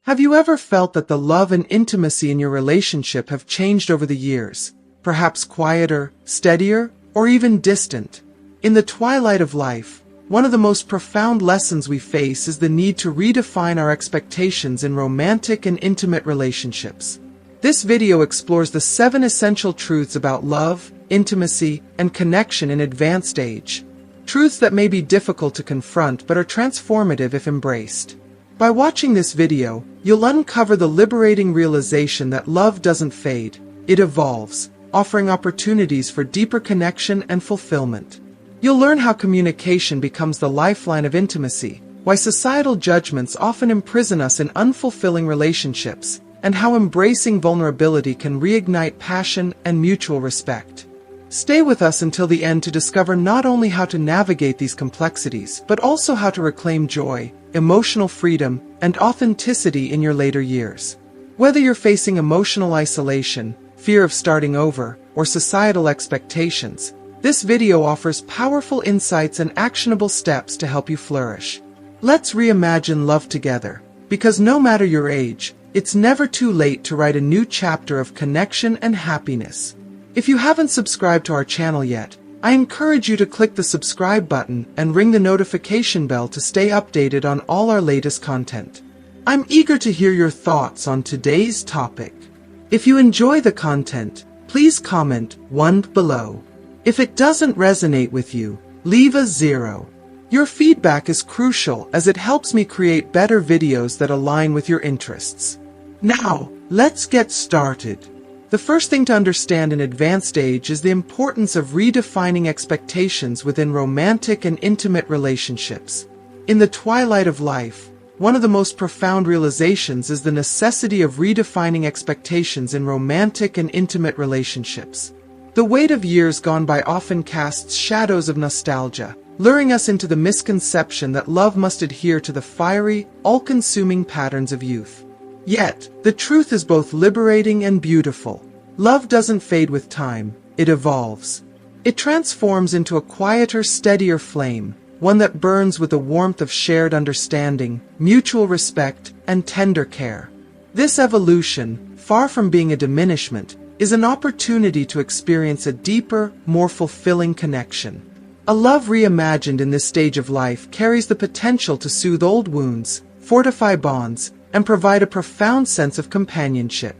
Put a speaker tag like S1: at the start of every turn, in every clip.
S1: Have you ever felt that the love and intimacy in your relationship have changed over the years, perhaps quieter, steadier, or even distant? In the twilight of life, one of the most profound lessons we face is the need to redefine our expectations in romantic and intimate relationships. This video explores the 7 essential truths about love, intimacy, and connection in advanced age. Truths that may be difficult to confront but are transformative if embraced. By watching this video, you'll uncover the liberating realization that love doesn't fade, it evolves, offering opportunities for deeper connection and fulfillment. You'll learn how communication becomes the lifeline of intimacy, why societal judgments often imprison us in unfulfilling relationships, and how embracing vulnerability can reignite passion and mutual respect. Stay with us until the end to discover not only how to navigate these complexities, but also how to reclaim joy, emotional freedom, and authenticity in your later years. Whether you're facing emotional isolation, fear of starting over, or societal expectations, this video offers powerful insights and actionable steps to help you flourish. Let's reimagine love together, because no matter your age, it's never too late to write a new chapter of connection and happiness. If you haven't subscribed to our channel yet, I encourage you to click the subscribe button and ring the notification bell to stay updated on all our latest content. I'm eager to hear your thoughts on today's topic. If you enjoy the content, please comment 1 below. If it doesn't resonate with you, leave a 0. Your feedback is crucial as it helps me create better videos that align with your interests. Now, let's get started. The first thing to understand in advanced age is the importance of redefining expectations within romantic and intimate relationships. In the twilight of life, one of the most profound realizations is the necessity of redefining expectations in romantic and intimate relationships. The weight of years gone by often casts shadows of nostalgia, luring us into the misconception that love must adhere to the fiery, all-consuming patterns of youth. Yet, the truth is both liberating and beautiful. Love doesn't fade with time, it evolves. It transforms into a quieter, steadier flame, one that burns with the warmth of shared understanding, mutual respect, and tender care. This evolution, far from being a diminishment, is an opportunity to experience a deeper, more fulfilling connection. A love reimagined in this stage of life carries the potential to soothe old wounds, fortify bonds, and provide a profound sense of companionship.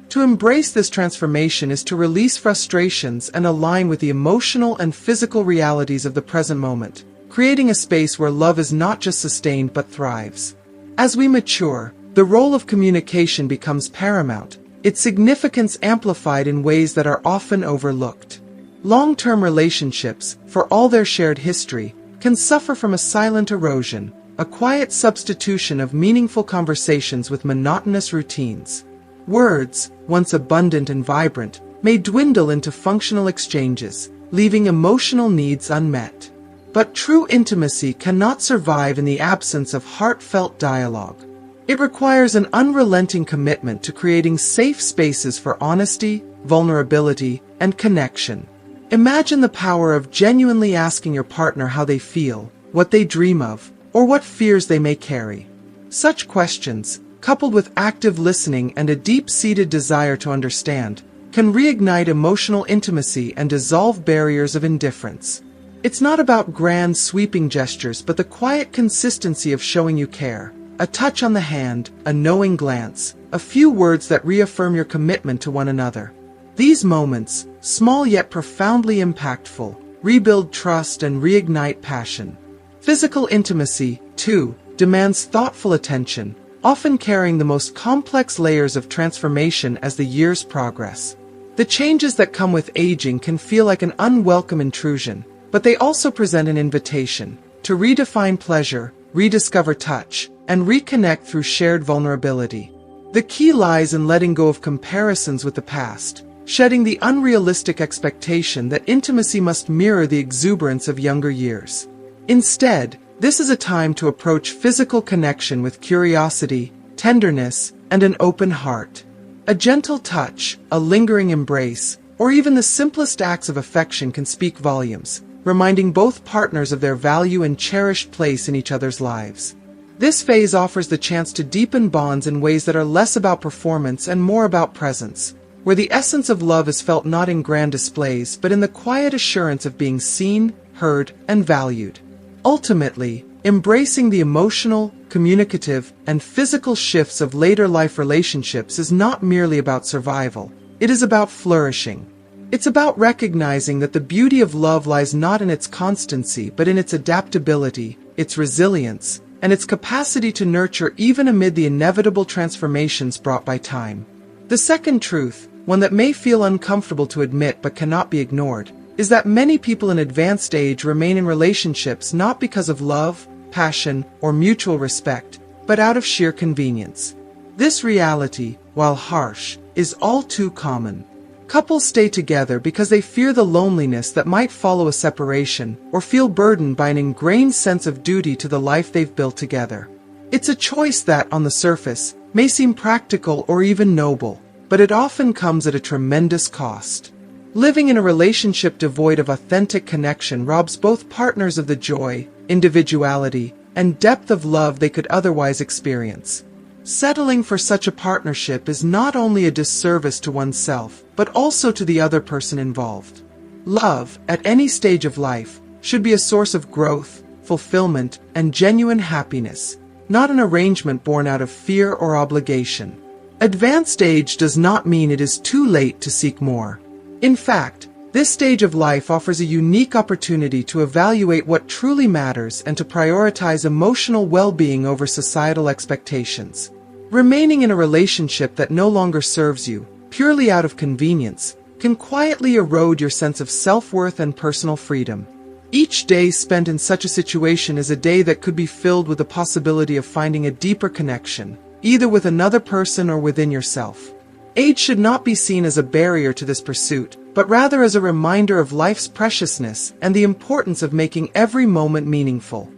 S1: To embrace this transformation is to release frustrations and align with the emotional and physical realities of the present moment, creating a space where love is not just sustained but thrives. As we mature, the role of communication becomes paramount, its significance amplified in ways that are often overlooked. Long-term relationships, for all their shared history, can suffer from a silent erosion, a quiet substitution of meaningful conversations with monotonous routines. Words, once abundant and vibrant, may dwindle into functional exchanges, leaving emotional needs unmet. But true intimacy cannot survive in the absence of heartfelt dialogue. It requires an unrelenting commitment to creating safe spaces for honesty, vulnerability, and connection. Imagine the power of genuinely asking your partner how they feel, what they dream of, or what fears they may carry. Such questions, coupled with active listening and a deep-seated desire to understand, can reignite emotional intimacy and dissolve barriers of indifference. It's not about grand, sweeping gestures, but the quiet consistency of showing you care. A touch on the hand, a knowing glance, a few words that reaffirm your commitment to one another. These moments, small yet profoundly impactful, rebuild trust and reignite passion. Physical intimacy, too, demands thoughtful attention, often carrying the most complex layers of transformation as the years progress. The changes that come with aging can feel like an unwelcome intrusion, but they also present an invitation to redefine pleasure, rediscover touch, and reconnect through shared vulnerability. The key lies in letting go of comparisons with the past, shedding the unrealistic expectation that intimacy must mirror the exuberance of younger years. Instead, this is a time to approach physical connection with curiosity, tenderness, and an open heart. A gentle touch, a lingering embrace, or even the simplest acts of affection can speak volumes, reminding both partners of their value and cherished place in each other's lives. This phase offers the chance to deepen bonds in ways that are less about performance and more about presence, where the essence of love is felt not in grand displays but in the quiet assurance of being seen, heard, and valued. Ultimately, embracing the emotional, communicative, and physical shifts of later life relationships is not merely about survival. It is about flourishing. It's about recognizing that the beauty of love lies not in its constancy but in its adaptability, its resilience, and its capacity to nurture even amid the inevitable transformations brought by time. The second truth, one that may feel uncomfortable to admit but cannot be ignored, is that many people in advanced age remain in relationships not because of love, passion, or mutual respect, but out of sheer convenience. This reality, while harsh, is all too common. Couples stay together because they fear the loneliness that might follow a separation, or feel burdened by an ingrained sense of duty to the life they've built together. It's a choice that, on the surface, may seem practical or even noble, but it often comes at a tremendous cost. Living in a relationship devoid of authentic connection robs both partners of the joy, individuality, and depth of love they could otherwise experience. Settling for such a partnership is not only a disservice to oneself, but also to the other person involved. Love, at any stage of life, should be a source of growth, fulfillment, and genuine happiness, not an arrangement born out of fear or obligation. Advanced age does not mean it is too late to seek more. In fact, this stage of life offers a unique opportunity to evaluate what truly matters and to prioritize emotional well-being over societal expectations. Remaining in a relationship that no longer serves you, purely out of convenience, can quietly erode your sense of self-worth and personal freedom. Each day spent in such a situation is a day that could be filled with the possibility of finding a deeper connection, either with another person or within yourself. Age should not be seen as a barrier to this pursuit, but rather as a reminder of life's preciousness and the importance of making every moment meaningful.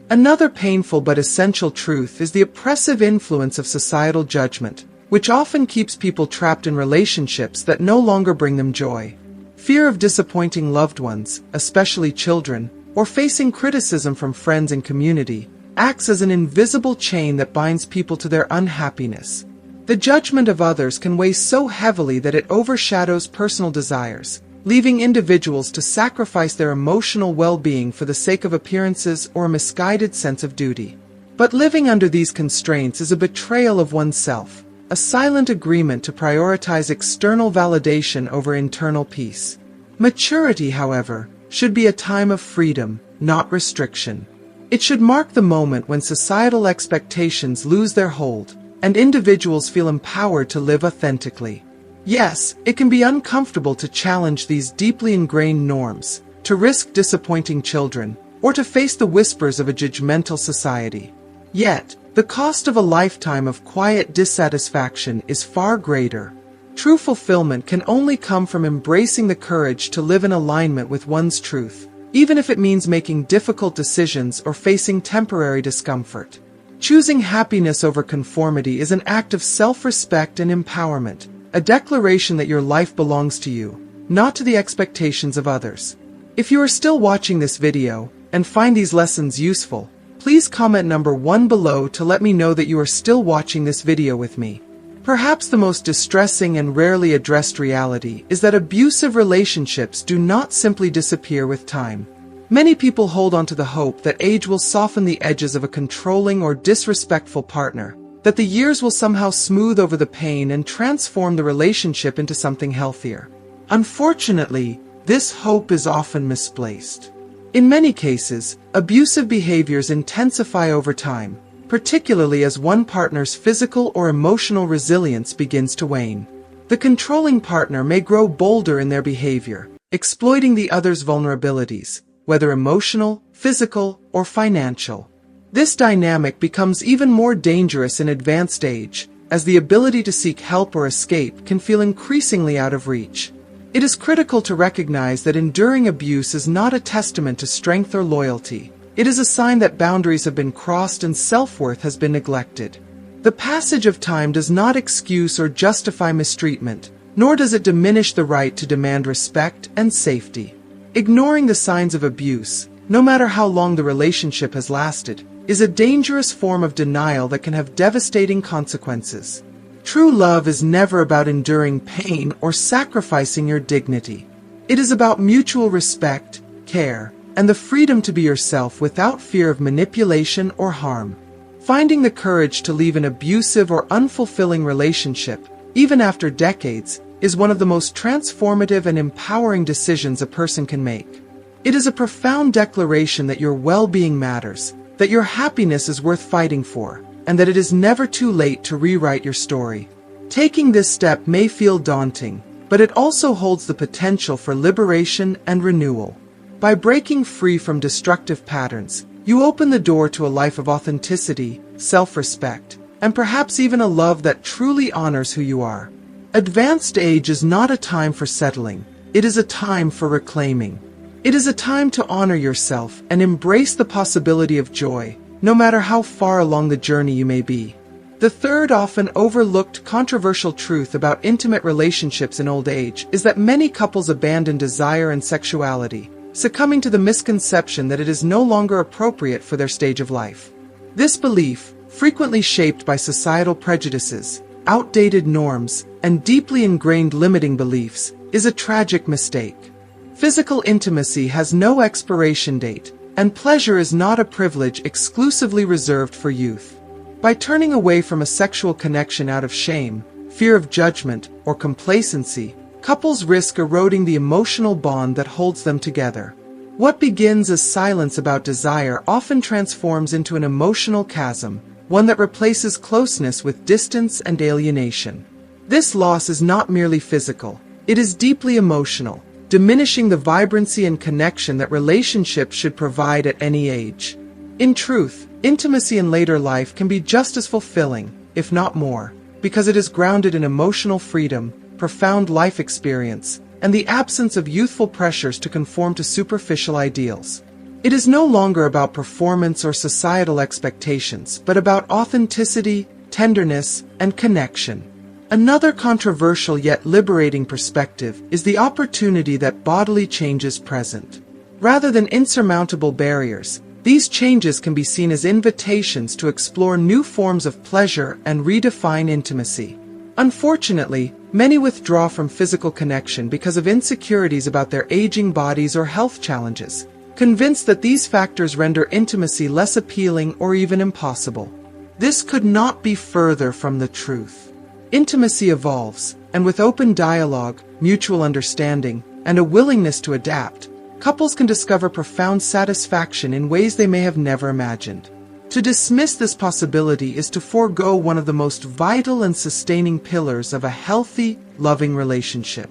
S1: Another painful but essential truth is the oppressive influence of societal judgment, which often keeps people trapped in relationships that no longer bring them joy. Fear of disappointing loved ones, especially children, or facing criticism from friends and community, acts as an invisible chain that binds people to their unhappiness. The judgment of others can weigh so heavily that it overshadows personal desires, leaving individuals to sacrifice their emotional well-being for the sake of appearances or a misguided sense of duty. But living under these constraints is a betrayal of oneself, a silent agreement to prioritize external validation over internal peace. Maturity, however, should be a time of freedom, not restriction. It should mark the moment when societal expectations lose their hold, and individuals feel empowered to live authentically. Yes, it can be uncomfortable to challenge these deeply ingrained norms, to risk disappointing children, or to face the whispers of a judgmental society. Yet, the cost of a lifetime of quiet dissatisfaction is far greater. True fulfillment can only come from embracing the courage to live in alignment with one's truth, even if it means making difficult decisions or facing temporary discomfort. Choosing happiness over conformity is an act of self-respect and empowerment, a declaration that your life belongs to you, not to the expectations of others. If you are still watching this video and find these lessons useful, please comment number 1 below to let me know that you are still watching this video with me. Perhaps the most distressing and rarely addressed reality is that abusive relationships do not simply disappear with time. Many people hold on to the hope that age will soften the edges of a controlling or disrespectful partner, that the years will somehow smooth over the pain and transform the relationship into something healthier. Unfortunately, this hope is often misplaced. In many cases, abusive behaviors intensify over time, particularly as one partner's physical or emotional resilience begins to wane. The controlling partner may grow bolder in their behavior, exploiting the other's vulnerabilities, whether emotional, physical, or financial. This dynamic becomes even more dangerous in advanced age, as the ability to seek help or escape can feel increasingly out of reach. It is critical to recognize that enduring abuse is not a testament to strength or loyalty. It is a sign that boundaries have been crossed and self-worth has been neglected. The passage of time does not excuse or justify mistreatment, nor does it diminish the right to demand respect and safety. Ignoring the signs of abuse, no matter how long the relationship has lasted, is a dangerous form of denial that can have devastating consequences. True love is never about enduring pain or sacrificing your dignity. It is about mutual respect, care, and the freedom to be yourself without fear of manipulation or harm. Finding the courage to leave an abusive or unfulfilling relationship, even after decades, is one of the most transformative and empowering decisions a person can make. It is a profound declaration that your well-being matters, that your happiness is worth fighting for, and that it is never too late to rewrite your story. Taking this step may feel daunting, but it also holds the potential for liberation and renewal. By breaking free from destructive patterns, you open the door to a life of authenticity, self-respect, and perhaps even a love that truly honors who you are. Advanced age is not a time for settling, it is a time for reclaiming. It is a time to honor yourself and embrace the possibility of joy, no matter how far along the journey you may be. The third often overlooked controversial truth about intimate relationships in old age is that many couples abandon desire and sexuality, succumbing to the misconception that it is no longer appropriate for their stage of life. This belief, frequently shaped by societal prejudices, outdated norms, and deeply ingrained limiting beliefs, is a tragic mistake. Physical intimacy has no expiration date, and pleasure is not a privilege exclusively reserved for youth. By turning away from a sexual connection out of shame, fear of judgment, or complacency, couples risk eroding the emotional bond that holds them together. What begins as silence about desire often transforms into an emotional chasm, one that replaces closeness with distance and alienation. This loss is not merely physical, it is deeply emotional, diminishing the vibrancy and connection that relationships should provide at any age. In truth, intimacy in later life can be just as fulfilling, if not more, because it is grounded in emotional freedom, profound life experience, and the absence of youthful pressures to conform to superficial ideals. It is no longer about performance or societal expectations, but about authenticity, tenderness, and connection. Another controversial yet liberating perspective is the opportunity that bodily changes present. Rather than insurmountable barriers, these changes can be seen as invitations to explore new forms of pleasure and redefine intimacy. Unfortunately, many withdraw from physical connection because of insecurities about their aging bodies or health challenges, convinced that these factors render intimacy less appealing or even impossible. This could not be further from the truth. Intimacy evolves, and with open dialogue, mutual understanding, and a willingness to adapt, couples can discover profound satisfaction in ways they may have never imagined. To dismiss this possibility is to forego one of the most vital and sustaining pillars of a healthy, loving relationship.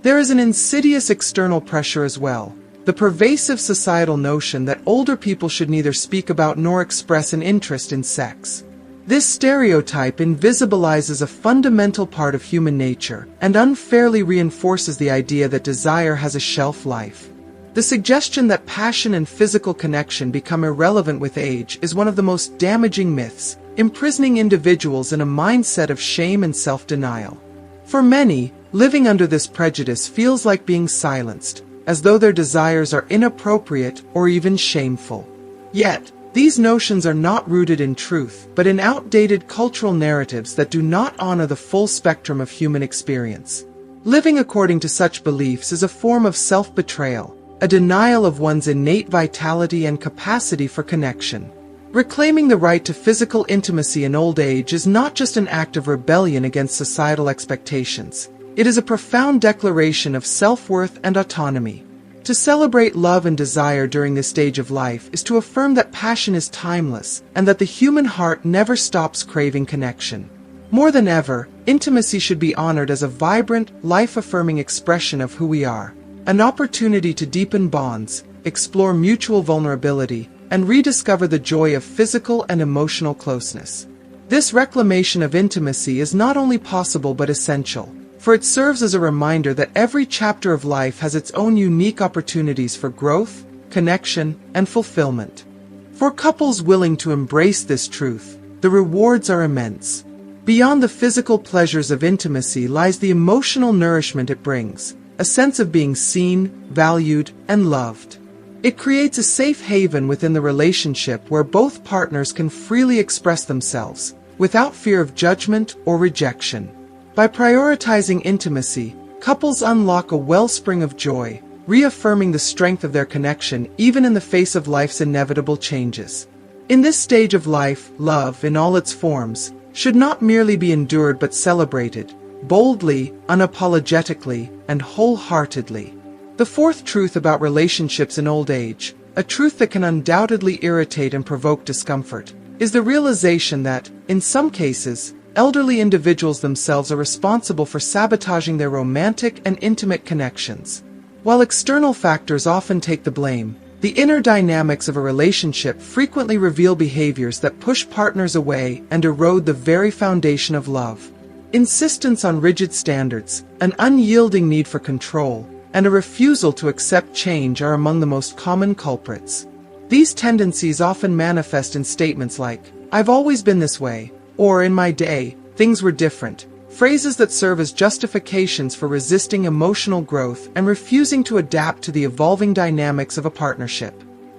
S1: There is an insidious external pressure as well, the pervasive societal notion that older people should neither speak about nor express an interest in sex. This stereotype invisibilizes a fundamental part of human nature and unfairly reinforces the idea that desire has a shelf life. The suggestion that passion and physical connection become irrelevant with age is one of the most damaging myths, imprisoning individuals in a mindset of shame and self-denial. For many, living under this prejudice feels like being silenced, as though their desires are inappropriate or even shameful. Yet, these notions are not rooted in truth, but in outdated cultural narratives that do not honor the full spectrum of human experience. Living according to such beliefs is a form of self-betrayal, a denial of one's innate vitality and capacity for connection. Reclaiming the right to physical intimacy in old age is not just an act of rebellion against societal expectations. It is a profound declaration of self-worth and autonomy. To celebrate love and desire during this stage of life is to affirm that passion is timeless and that the human heart never stops craving connection. More than ever, intimacy should be honored as a vibrant, life-affirming expression of who we are, an opportunity to deepen bonds, explore mutual vulnerability, and rediscover the joy of physical and emotional closeness. This reclamation of intimacy is not only possible but essential, for it serves as a reminder that every chapter of life has its own unique opportunities for growth, connection, and fulfillment. For couples willing to embrace this truth, the rewards are immense. Beyond the physical pleasures of intimacy lies the emotional nourishment it brings, a sense of being seen, valued, and loved. It creates a safe haven within the relationship where both partners can freely express themselves, without fear of judgment or rejection. By prioritizing intimacy, couples unlock a wellspring of joy, reaffirming the strength of their connection even in the face of life's inevitable changes. In this stage of life, love, in all its forms, should not merely be endured but celebrated, boldly, unapologetically, and wholeheartedly. The fourth truth about relationships in old age, a truth that can undoubtedly irritate and provoke discomfort, is the realization that, in some cases, elderly individuals themselves are responsible for sabotaging their romantic and intimate connections. While external factors often take the blame, the inner dynamics of a relationship frequently reveal behaviors that push partners away and erode the very foundation of love. Insistence on rigid standards, an unyielding need for control, and a refusal to accept change are among the most common culprits. These tendencies often manifest in statements like, "I've always been this way," or "in my day, things were different," phrases that serve as justifications for resisting emotional growth and refusing to adapt to the evolving dynamics of a partnership.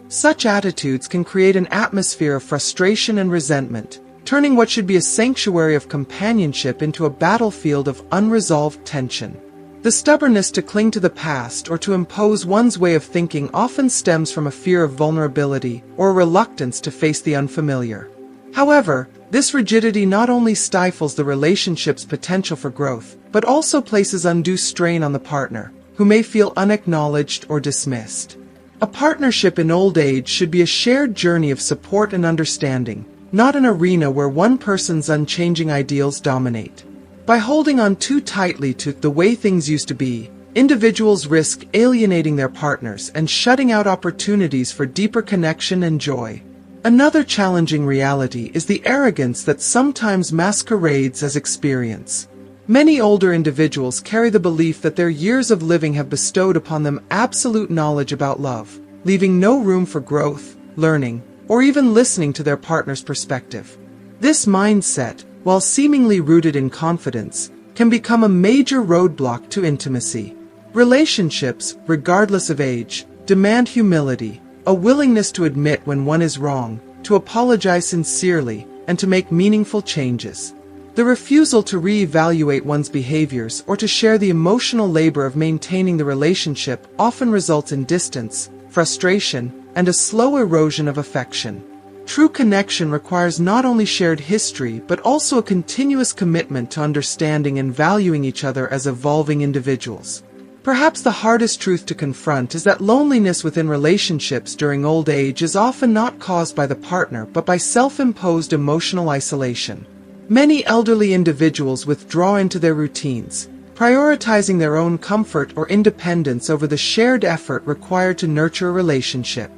S1: Such attitudes can create an atmosphere of frustration and resentment, turning what should be a sanctuary of companionship into a battlefield of unresolved tension. The stubbornness to cling to the past or to impose one's way of thinking often stems from a fear of vulnerability or a reluctance to face the unfamiliar. However, this rigidity not only stifles the relationship's potential for growth, but also places undue strain on the partner, who may feel unacknowledged or dismissed. A partnership in old age should be a shared journey of support and understanding, not an arena where one person's unchanging ideals dominate. By holding on too tightly to the way things used to be, individuals risk alienating their partners and shutting out opportunities for deeper connection and joy. Another challenging reality is the arrogance that sometimes masquerades as experience. Many older individuals carry the belief that their years of living have bestowed upon them absolute knowledge about love, leaving no room for growth, learning, or even listening to their partner's perspective. This mindset, while seemingly rooted in confidence, can become a major roadblock to intimacy. Relationships, regardless of age, demand humility, a willingness to admit when one is wrong, to apologize sincerely, and to make meaningful changes. The refusal to reevaluate one's behaviors or to share the emotional labor of maintaining the relationship often results in distance, frustration, and a slow erosion of affection. True connection requires not only shared history but also a continuous commitment to understanding and valuing each other as evolving individuals. Perhaps the hardest truth to confront is that loneliness within relationships during old age is often not caused by the partner but by self-imposed emotional isolation. Many elderly individuals withdraw into their routines, prioritizing their own comfort or independence over the shared effort required to nurture a relationship.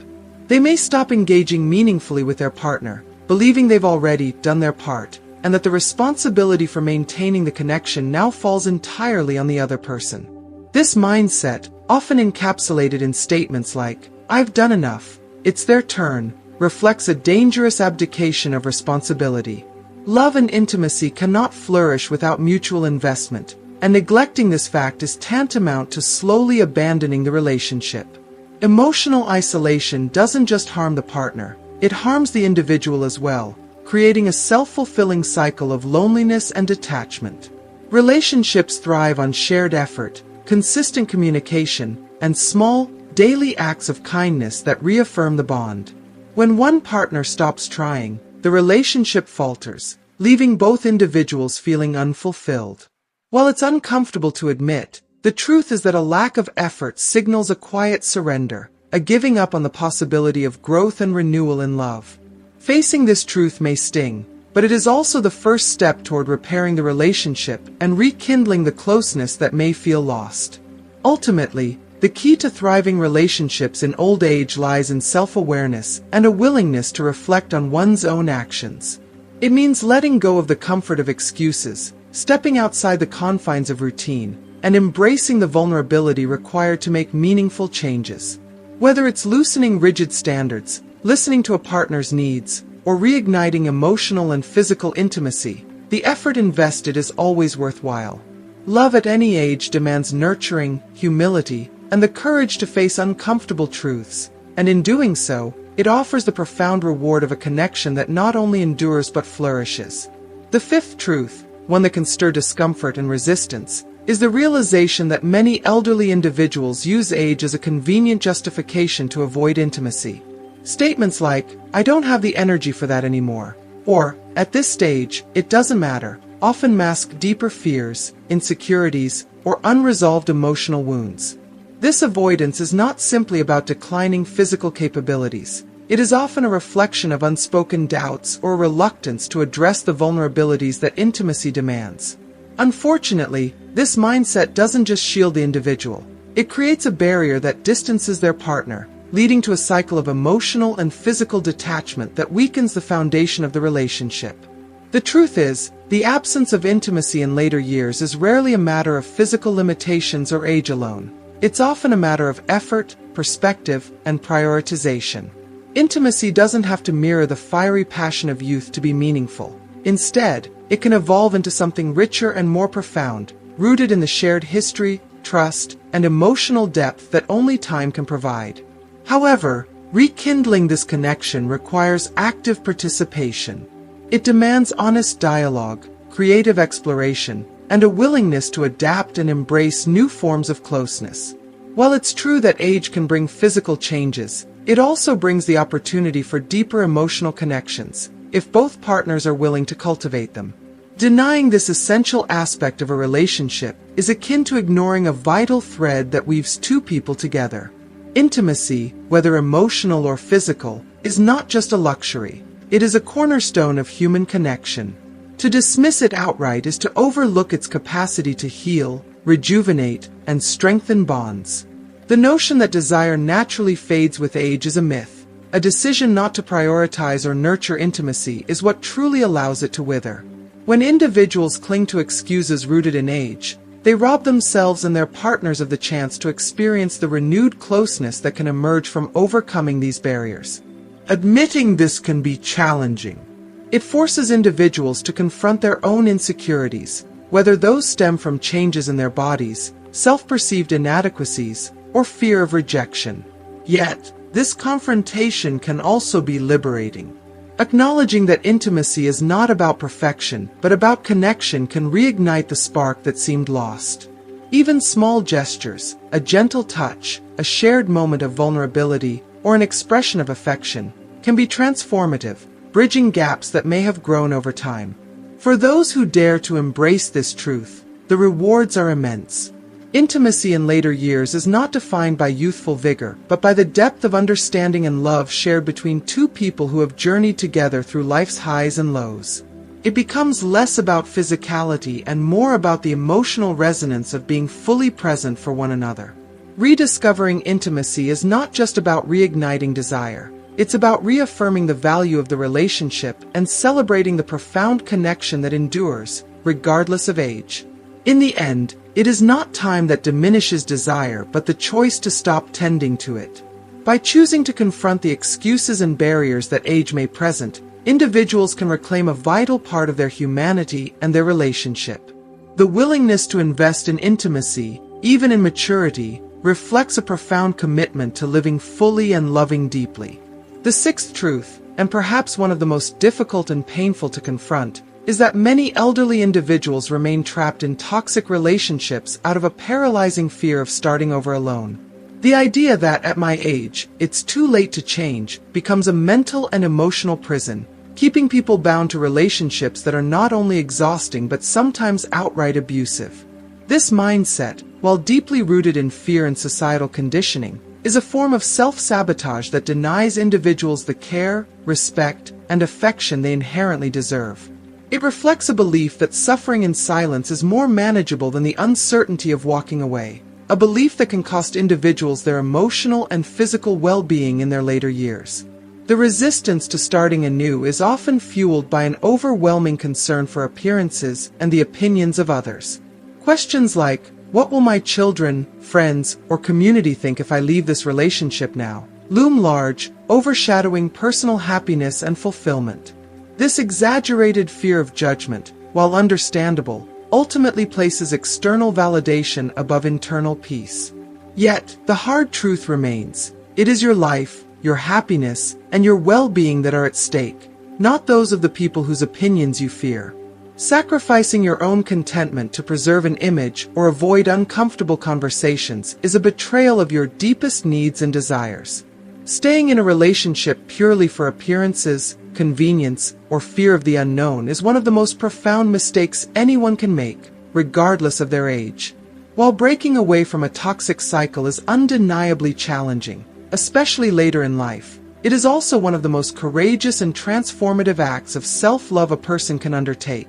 S1: They may stop engaging meaningfully with their partner, believing they've already done their part, and that the responsibility for maintaining the connection now falls entirely on the other person. This mindset, often encapsulated in statements like, "I've done enough, it's their turn," reflects a dangerous abdication of responsibility. Love and intimacy cannot flourish without mutual investment, and neglecting this fact is tantamount to slowly abandoning the relationship. Emotional isolation doesn't just harm the partner, it harms the individual as well, creating a self-fulfilling cycle of loneliness and detachment. Relationships thrive on shared effort, consistent communication, and small, daily acts of kindness that reaffirm the bond. When one partner stops trying, the relationship falters, leaving both individuals feeling unfulfilled. While it's uncomfortable to admit, the truth is that a lack of effort signals a quiet surrender, a giving up on the possibility of growth and renewal in love. Facing this truth may sting, but it is also the first step toward repairing the relationship and rekindling the closeness that may feel lost. Ultimately, the key to thriving relationships in old age lies in self-awareness and a willingness to reflect on one's own actions. It means letting go of the comfort of excuses, stepping outside the confines of routine, and embracing the vulnerability required to make meaningful changes. Whether it's loosening rigid standards, listening to a partner's needs, or reigniting emotional and physical intimacy, the effort invested is always worthwhile. Love at any age demands nurturing, humility, and the courage to face uncomfortable truths, and in doing so, it offers the profound reward of a connection that not only endures but flourishes. The fifth truth, one that can stir discomfort and resistance, is the realization that many elderly individuals use age as a convenient justification to avoid intimacy. Statements like, "I don't have the energy for that anymore," or, "At this stage, it doesn't matter," often mask deeper fears, insecurities, or unresolved emotional wounds. This avoidance is not simply about declining physical capabilities. It is often a reflection of unspoken doubts or reluctance to address the vulnerabilities that intimacy demands. Unfortunately, this mindset doesn't just shield the individual. It creates a barrier that distances their partner, leading to a cycle of emotional and physical detachment that weakens the foundation of the relationship. The truth is, the absence of intimacy in later years is rarely a matter of physical limitations or age alone. It's often a matter of effort, perspective, and prioritization. Intimacy doesn't have to mirror the fiery passion of youth to be meaningful. Instead, it can evolve into something richer and more profound, rooted in the shared history, trust, and emotional depth that only time can provide. However, rekindling this connection requires active participation. It demands honest dialogue, creative exploration, and a willingness to adapt and embrace new forms of closeness. While it's true that age can bring physical changes, it also brings the opportunity for deeper emotional connections, if both partners are willing to cultivate them. Denying this essential aspect of a relationship is akin to ignoring a vital thread that weaves two people together. Intimacy, whether emotional or physical, is not just a luxury. It is a cornerstone of human connection. To dismiss it outright is to overlook its capacity to heal, rejuvenate, and strengthen bonds. The notion that desire naturally fades with age is a myth. A decision not to prioritize or nurture intimacy is what truly allows it to wither. When individuals cling to excuses rooted in age, they rob themselves and their partners of the chance to experience the renewed closeness that can emerge from overcoming these barriers. Admitting this can be challenging. It forces individuals to confront their own insecurities, whether those stem from changes in their bodies, self-perceived inadequacies, or fear of rejection. Yet, this confrontation can also be liberating. Acknowledging that intimacy is not about perfection, but about connection can reignite the spark that seemed lost. Even small gestures, a gentle touch, a shared moment of vulnerability, or an expression of affection, can be transformative, bridging gaps that may have grown over time. For those who dare to embrace this truth, the rewards are immense. Intimacy in later years is not defined by youthful vigor, but by the depth of understanding and love shared between two people who have journeyed together through life's highs and lows. It becomes less about physicality and more about the emotional resonance of being fully present for one another. Rediscovering intimacy is not just about reigniting desire. It's about reaffirming the value of the relationship and celebrating the profound connection that endures, regardless of age. In the end, it is not time that diminishes desire, but the choice to stop tending to it. By choosing to confront the excuses and barriers that age may present, individuals can reclaim a vital part of their humanity and their relationship. The willingness to invest in intimacy, even in maturity, reflects a profound commitment to living fully and loving deeply. The sixth truth, and perhaps one of the most difficult and painful to confront, is that many elderly individuals remain trapped in toxic relationships out of a paralyzing fear of starting over alone. The idea that, at my age, it's too late to change, becomes a mental and emotional prison, keeping people bound to relationships that are not only exhausting but sometimes outright abusive. This mindset, while deeply rooted in fear and societal conditioning, is a form of self-sabotage that denies individuals the care, respect, and affection they inherently deserve. It reflects a belief that suffering in silence is more manageable than the uncertainty of walking away, a belief that can cost individuals their emotional and physical well-being in their later years. The resistance to starting anew is often fueled by an overwhelming concern for appearances and the opinions of others. Questions like, "What will my children, friends, or community think if I leave this relationship now?" loom large, overshadowing personal happiness and fulfillment. This exaggerated fear of judgment, while understandable, ultimately places external validation above internal peace. Yet, the hard truth remains. It is your life, your happiness, and your well-being that are at stake, not those of the people whose opinions you fear. Sacrificing your own contentment to preserve an image or avoid uncomfortable conversations is a betrayal of your deepest needs and desires. Staying in a relationship purely for appearances, convenience, or fear of the unknown is one of the most profound mistakes anyone can make, regardless of their age. While breaking away from a toxic cycle is undeniably challenging, especially later in life, it is also one of the most courageous and transformative acts of self-love a person can undertake.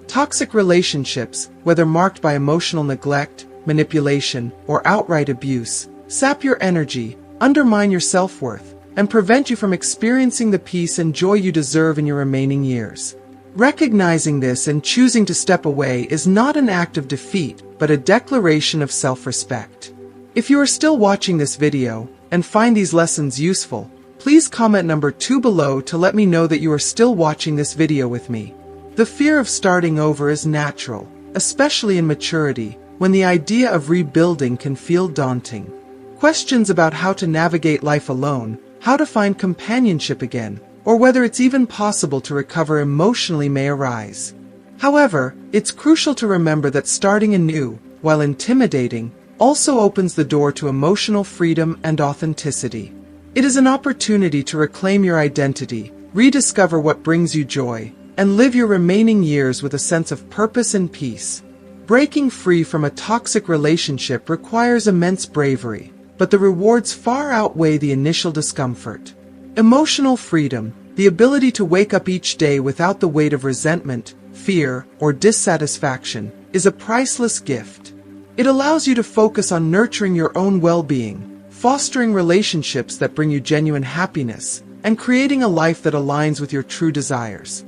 S1: Toxic relationships, whether marked by emotional neglect, manipulation, or outright abuse, sap your energy, undermine your self-worth, and prevent you from experiencing the peace and joy you deserve in your remaining years. Recognizing this and choosing to step away is not an act of defeat, but a declaration of self-respect. If you are still watching this video and find these lessons useful, please comment number 2 below to let me know that you are still watching this video with me. The fear of starting over is natural, especially in maturity, when the idea of rebuilding can feel daunting. Questions about how to navigate life alone, how to find companionship again, or whether it's even possible to recover emotionally may arise. However, it's crucial to remember that starting anew, while intimidating, also opens the door to emotional freedom and authenticity. It is an opportunity to reclaim your identity, rediscover what brings you joy, and live your remaining years with a sense of purpose and peace. Breaking free from a toxic relationship requires immense bravery, but the rewards far outweigh the initial discomfort. Emotional freedom, the ability to wake up each day without the weight of resentment, fear, or dissatisfaction, is a priceless gift. It allows you to focus on nurturing your own well-being, fostering relationships that bring you genuine happiness, and creating a life that aligns with your true desires.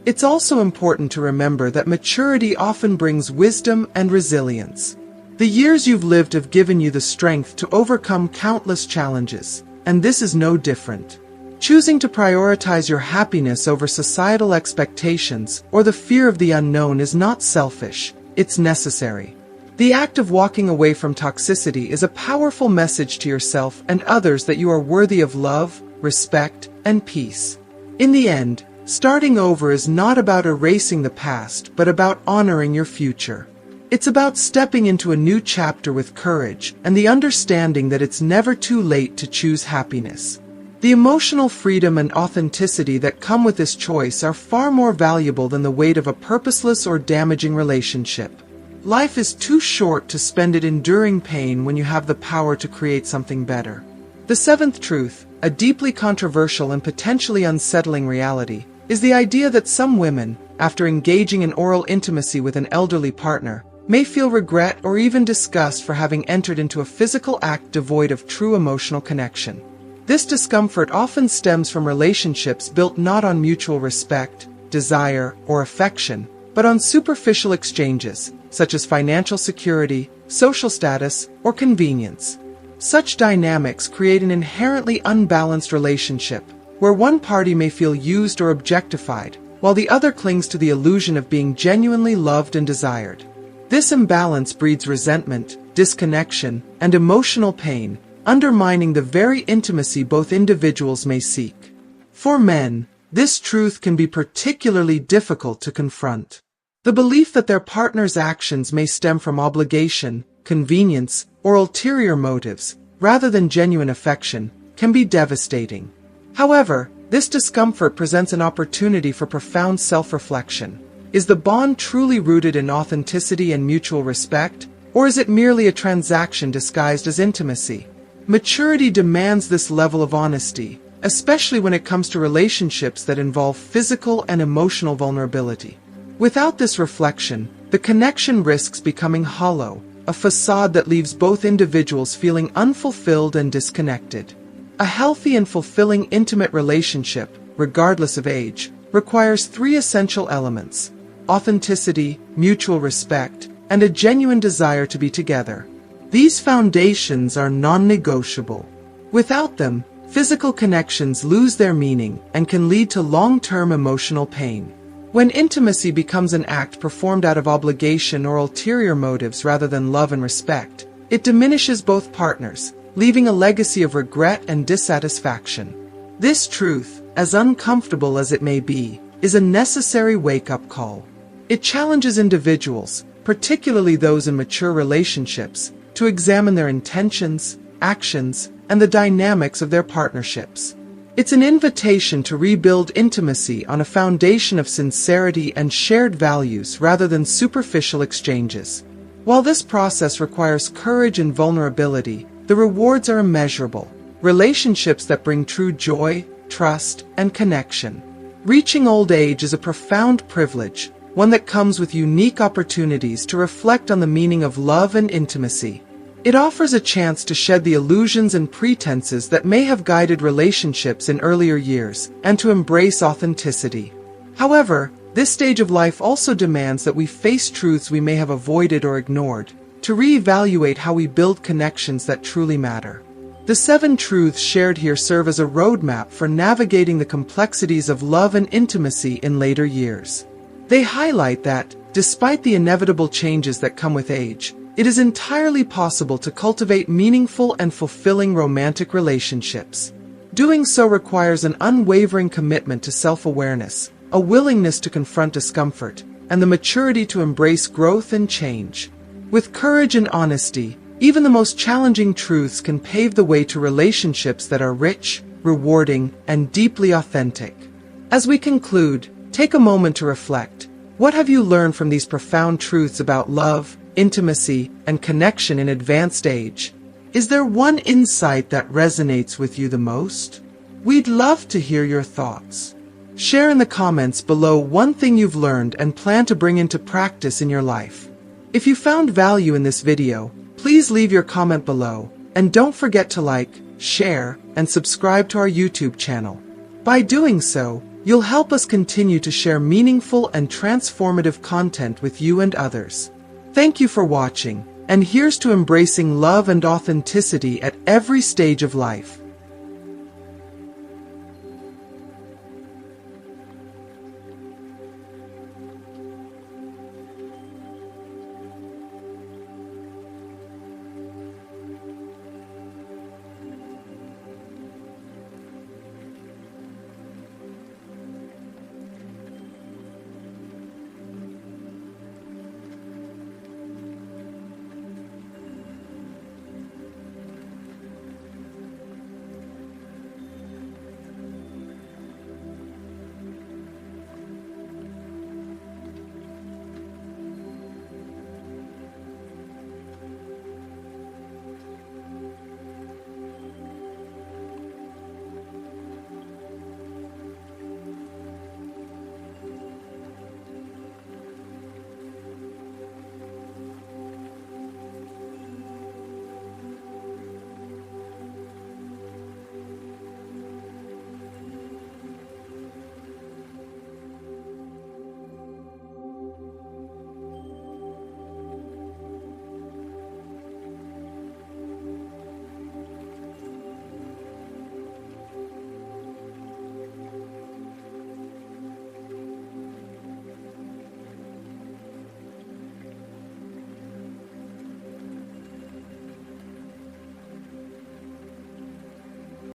S1: It's also important to remember that maturity often brings wisdom and resilience. The years you've lived have given you the strength to overcome countless challenges, and this is no different. Choosing to prioritize your happiness over societal expectations or the fear of the unknown is not selfish, it's necessary. The act of walking away from toxicity is a powerful message to yourself and others that you are worthy of love, respect, and peace. In the end, starting over is not about erasing the past, but about honoring your future. It's about stepping into a new chapter with courage and the understanding that it's never too late to choose happiness. The emotional freedom and authenticity that come with this choice are far more valuable than the weight of a purposeless or damaging relationship. Life is too short to spend it enduring pain when you have the power to create something better. The seventh truth, a deeply controversial and potentially unsettling reality, is the idea that some women, after engaging in oral intimacy with an elderly partner, may feel regret or even disgust for having entered into a physical act devoid of true emotional connection. This discomfort often stems from relationships built not on mutual respect, desire, or affection, but on superficial exchanges, such as financial security, social status, or convenience. Such dynamics create an inherently unbalanced relationship, where one party may feel used or objectified, while the other clings to the illusion of being genuinely loved and desired. This imbalance breeds resentment, disconnection, and emotional pain, undermining the very intimacy both individuals may seek. For men, this truth can be particularly difficult to confront. The belief that their partner's actions may stem from obligation, convenience, or ulterior motives, rather than genuine affection, can be devastating. However, this discomfort presents an opportunity for profound self-reflection. Is the bond truly rooted in authenticity and mutual respect, or is it merely a transaction disguised as intimacy? Maturity demands this level of honesty, especially when it comes to relationships that involve physical and emotional vulnerability. Without this reflection, the connection risks becoming hollow, a facade that leaves both individuals feeling unfulfilled and disconnected. A healthy and fulfilling intimate relationship, regardless of age, requires 3 essential elements: authenticity, mutual respect, and a genuine desire to be together. These foundations are non-negotiable. Without them, physical connections lose their meaning and can lead to long-term emotional pain. When intimacy becomes an act performed out of obligation or ulterior motives rather than love and respect, it diminishes both partners, leaving a legacy of regret and dissatisfaction. This truth, as uncomfortable as it may be, is a necessary wake-up call. It challenges individuals, particularly those in mature relationships, to examine their intentions, actions, and the dynamics of their partnerships. It's an invitation to rebuild intimacy on a foundation of sincerity and shared values rather than superficial exchanges. While this process requires courage and vulnerability, the rewards are immeasurable. Relationships that bring true joy, trust, and connection. Reaching old age is a profound privilege, one that comes with unique opportunities to reflect on the meaning of love and intimacy. It offers a chance to shed the illusions and pretenses that may have guided relationships in earlier years, and to embrace authenticity. However, this stage of life also demands that we face truths we may have avoided or ignored, to reevaluate how we build connections that truly matter. The 7 truths shared here serve as a roadmap for navigating the complexities of love and intimacy in later years. They highlight that, despite the inevitable changes that come with age, it is entirely possible to cultivate meaningful and fulfilling romantic relationships. Doing so requires an unwavering commitment to self-awareness, a willingness to confront discomfort, and the maturity to embrace growth and change. With courage and honesty, even the most challenging truths can pave the way to relationships that are rich, rewarding, and deeply authentic. As we conclude, take a moment to reflect. What have you learned from these profound truths about love, intimacy, and connection in advanced age? Is there one insight that resonates with you the most? We'd love to hear your thoughts. Share in the comments below one thing you've learned and plan to bring into practice in your life. If you found value in this video, please leave your comment below, and don't forget to like, share, and subscribe to our YouTube channel. By doing so, you'll help us continue to share meaningful and transformative content with you and others. Thank you for watching, and here's to embracing love and authenticity at every stage of life.